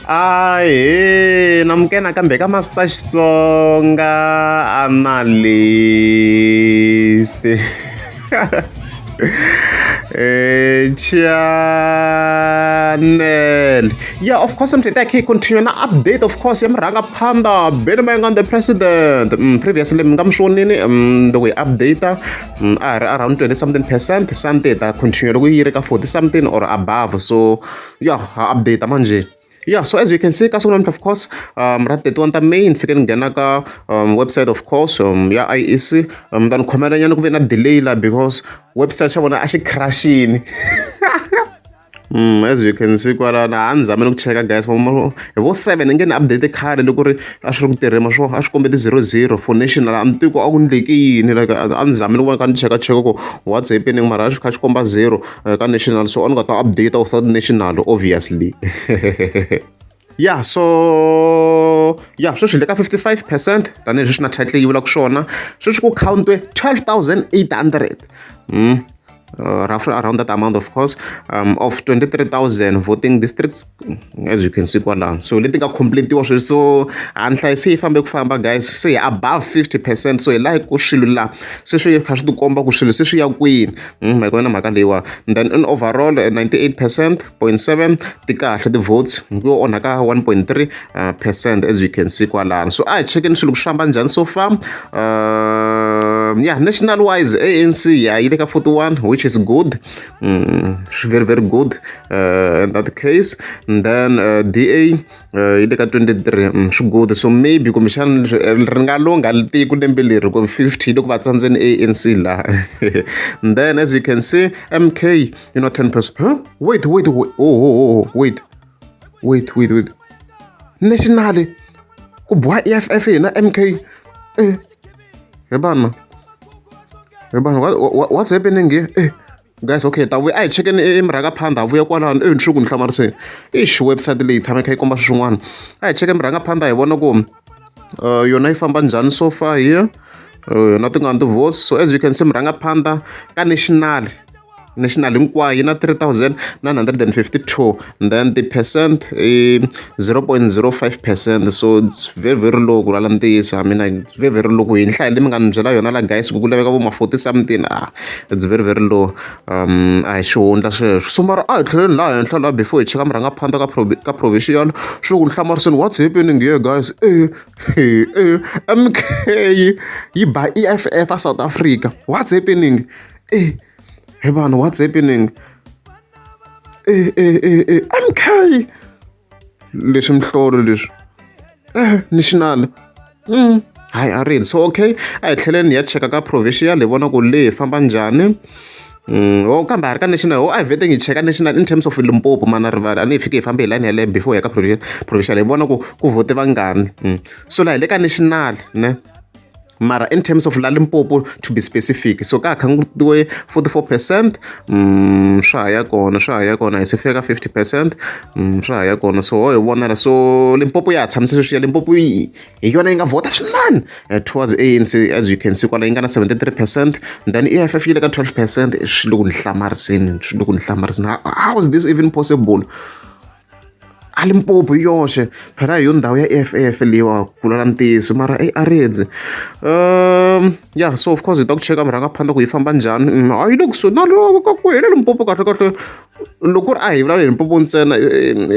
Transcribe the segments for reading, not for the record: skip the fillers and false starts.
Ahee, namukena kambe ka Master Xitsonga analyst. Channel. Yeah, of course, I'm taking continue na update. Of course, I'm ranga panda. Better man on the president. Previously, I'm showing the way update. Around 20 something%. Something that continue to go 40 something or above. So yeah, update manje. Yeah, so as you can see, kasunam of course, rat the one main fikin ganaka website of course, yeah, IEC, dan komera yan ko na delay la because website siya wana actually crashing. As you can see, kwala na anzame ukucheka guys, vo 7 ngene update khale loko ri a swi ri ku tirhema swo a swi kombe 00 for national antiko a ku ndlekini like anzame loko ka ni cheka ko what's happening mara a swi kha swi komba 0 ka national, so on got to update without national obviously. Yeah, so yeah, sweswi le ka 55% tanihileswi swi na title yi vulaka swona, sweswi ku countwe 12,800 roughly around that amount of course, of 23,000 voting districts as you can see kwala. So leti nga completiwa sweswi, so anhla se yi fambe ku famba guys, se above 50%, so hi laha ku swilo la se swi kha swi tikomba ku swilo se swi ya kwini, mhaka yona mhaka leyiwa. Then in overall 98.7% ti kahle ti votes yo onhaka 1.3% as you can see kwalano. So a hi chekeni swilo ku swi famba njhani so far. Yeah, national wise ANC yeah yi le ka 41, which is good, very very good in that case. And then DA yi le ka 23, swi good, so maybe kumbexana ri nga longa tiko lembe leri ku 50 loko va tsandzeni ANC la. And then as you can see MK, you know, 10%. Huh? Wait, national ku boha EFF na MK hebana what's happening here? Guys, okay, ta we ai checking mraka phanda vuya kwalano nchuku nihlamariseni ish website leyi tshame kha yi komba swin'wana. Ai cheke mraka phanda hi vona ku yona yi famba njhani so far here, yona ti nga ti votes. So as you can see mranga phanda ka national hinkwayo na 3,952, and then the percent 0.05%, so it's very very low ku lala ntiyiso. I mean it's very very low ku hi nhlayo leyi mi nga ni byela yona la guys ku laveka vo ma 40 something, it's very very low. A hi xihundla sweswo, so mara a hi tlheleni laha henhla laha before hi cheka murhanga phanda ka provincial swi ku ni hlamariseni what's happening here guys. MK yi ba EFF a South Africa, what's happening? Hey man, what's happening? MK leswi mhlolo leswi national hayi a read. So okay, a hi tlheleni ya cheka ka provincial hi vona ku le hi famba njhani. Kambe a ri ka national a hi vhete hi cheka national in terms of Limpopo mana rivala a ni hi fike hi fambe hi line yaleyo before ya ka provincial hi vona ku vote vangani. So la hi le ka national ne, mara in terms of la Limpopo to be specific, so ka khangutiwe 44%, swa ha ya kona hi se fika 50%, swa ha ya kona. So hi vona so Limpopo ya tshamise sweswi ya Limpopo hi yona yi nga vota swinene towards ANC as you can see kwala yi nga na 73%, then EFF yi le ka 12%. Swi le ku ni hlamariseni, how is this even possible? A Limpopo yoxe phela hi yo ndhawu ya EFF leyiwa ku lala ntiyiso, mara a ridzi. Yeah, so of course hi ta ku cheka murhanga phanda ku yi famba njhani. A yi le kusuhi na loko ku hele Limpopo kahle loko ri a hi vulavula hi Limpopo ntsena,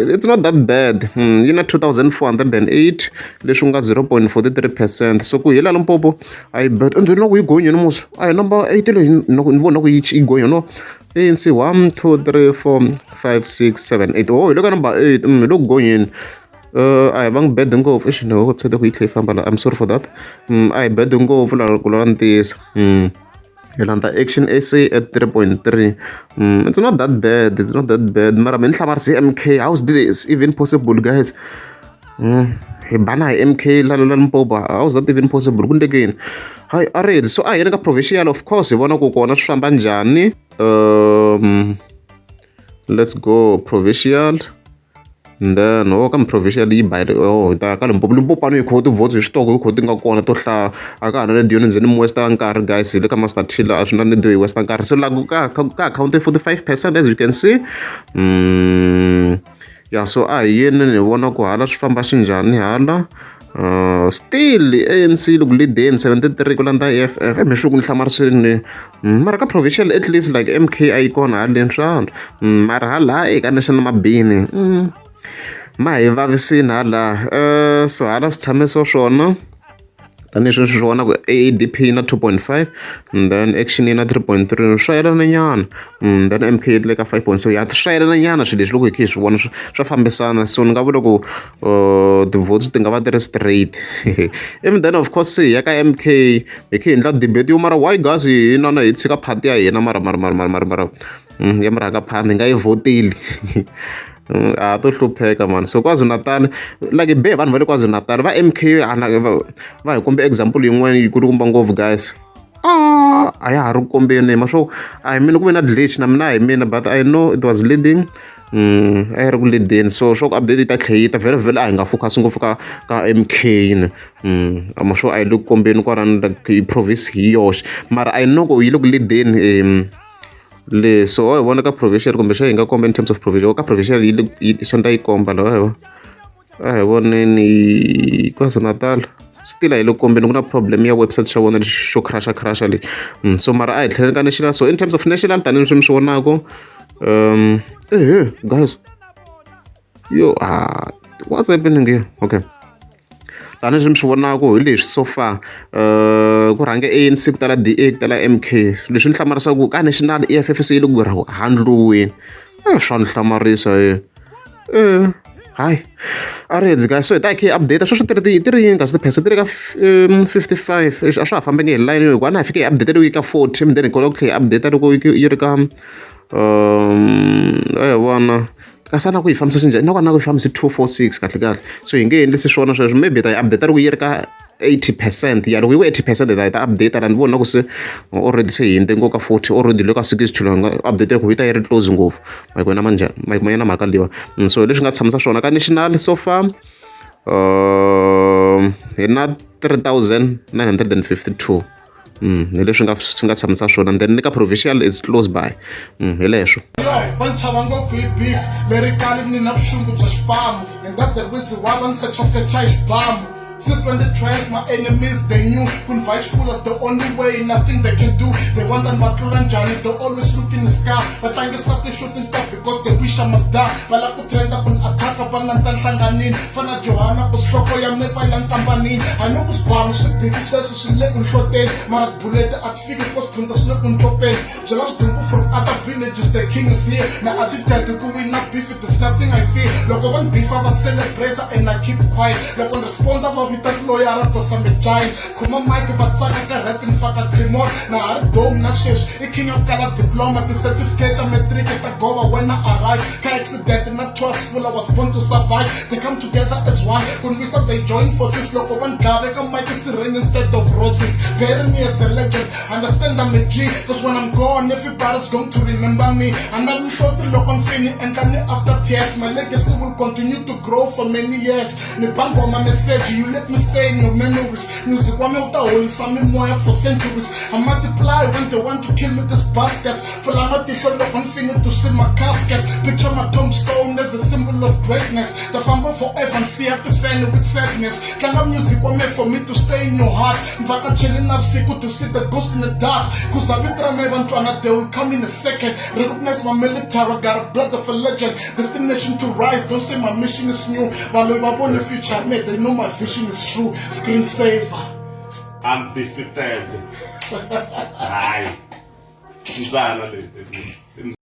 it's not that bad. Yi na 2,408 leswi nga 0.43%, so ku hela Limpopo a yi bad. Ende loko yi gonyeni musa a hi number 8 leyi ni vona ku yi gonya no. ANC 1 2 3 4 5 6 7 8. Oh, look at number 8. Look going. I bang bed and go fish no website ku yi famba la. I'm sorry for that. I bed and go for la kulantis. Yolanda action essay at 3.3. It's not that bad. Mara men hlamarisi MK. How's this even possible, guys? Bana MK la Limpopo. How's that even possible? Kunde again. Hi, alright. So I ka provincial of course. Hi vona ku kona swi famba njhani. Let's go provincial. And then kam provincial yi ba ta ka Limpopo ano hi kho ti votes hi switoko hi kho ti nga kona to hlaya a ka ha na le diyoni ndzeni western nkarhi guys hi le ka Master Tiller a swi na le western nkarhi, so laha ka account 45% as you can see. ya so a hi yini ni vona ku hala swi famba xinjhani hala. Still ANC loko leadeni 73 ku landza EFF mixuku ni hlamarisini mara ka provincial at least like MK a yi kona haleni swa mara hala eka national mabini ma hi vavisini hala so hala swi tshame swona tanihileswi swi vona ku AADP na 2.5 then action yi na 3.3 swa yelana nyana then MK yi le ka 5.7 ya swa yelana nyana swilo leswi loko hi kha hi swi vona swa fambisana so ni nga vula ku ti-votes ti nga va ti ri straight even then of course se hi ya ka MK hi kha hi endla debate yo mara why guys hi nana hi tshika party ya hina mara ya murhangaphansi hi nga yi voteli a to hlupheka man so KwaZulu-Natal like be vanhu va le KwaZulu-Natal va MK va hi kombe example yin'wana yi ku ri kumba ngopfu guys a ya ha ri ku kombeni ma swo a hi mina ku ve na glitch na mina hi mina but I know it was leading a yi ri ku leadeni so swa ku update yi ta tlhe yi ta vhele a hi nga focus ngopfu ka MK yini ma swo a yi le ku kombeni kwalani like province hi yoxe mara I know ku yi le ku leadeni le so hi vona ka provincial kumbe xa hi nga komba in terms of provincial ka provincial yi sonta yi komba lawa a hi voneni KwaZulu-Natal still a hi le kombeni ku na problem ya website xa vona xo crasha le so mara a hi tlheleni ka national so in terms of national tanihileswi mi swi vonako guys yo what's happening here okay tanihileswi mi swi vonako hi leswi so far ku rhange ANC ku tala DA ku tala MK leswi ni hlamarisaka ka national EFF se yi le ku handliweni swa ni hlamarisa hayi a ri hedzi guys so hi ta hi update sweswo ti ri yini kasi tiphese ti ri ka 55 a swa ha fambangi hi line hikuva na hi fike hi update loko yi ka 40 then hi kota ku tlhela hi update loko yi ri ka hi vona kasi a na ku yi fambisa xinjhani na ku na ku yi fambisi 246 kahle so hi nge endlisi swona sweswo maybe ta yi update loko yi ri ka 80% ya loko yi ku 80% hi ta update and vona ku se already se hi hinde ngo ka 40 already le ka 60 lo nga update ku yi ta yi ri close ngopfu mike wena manjani mike mayena mhaka liwa so leswi nga tshamisa swona ka national so far hi na 3952 hi leswi swi nga tshamisa swona and then le ka provincial is close by hi leswo va chava ngopfu hi beef lerikali ni na vuxungu bya xipamu and that's the reason why va ni search of the chai xibamu Suspended trends, my enemies, they knew when vice fullers the only way, nothing they can do. They want that battle and Johnny, they always look in the sky. But I guess stop the shooting stuff because they wish I must die. But I could trend up and attack up and Tanganin. Fana Johanna, was Shoko, I'm never lang Tambanin. I know who's bomb, she busy, she let me shot in. Marat bullet, at figure was to the slip and drop in. Jealous people from other villages, the king is here. Now I did that to go in, not beef, there's nothing I feel. Look, one beef, I was celebrator and I keep quiet. Like when respond about vitat loyara to some giant kuma mike vatsaka ka rap in faka trimor na har dom na shesh iking of kala diploma the certificate of metric at go when I arrive ka accident na trustful I was born to survive they come together as one when we start they join forces look one gave come mike is rain instead of roses very me as a legend understand I'm a G cause when I'm gone everybody's going to remember me and I'm sure to look on fini and then after tears my legacy will continue to grow for many years ni bango my message you let me stay in your memories. Music one out all some more for centuries. I multiply when they want to kill me this baskets. For I'm not the one finger to see my casket. Picture my tombstone as a symbol of greatness. The fumble forever and see I have to fan it with sadness. Kind of music was meant for me to stay in your heart. If I can chill enough to see the ghost in the dark. Cause I've been trying they will come in a second. Recognize my military, I got a blood of a legend. Destination to rise, don't say my mission is new. But if I want the future, mate, they know my vision is true. Screensaver. Undefeated. Ai. Mzana le.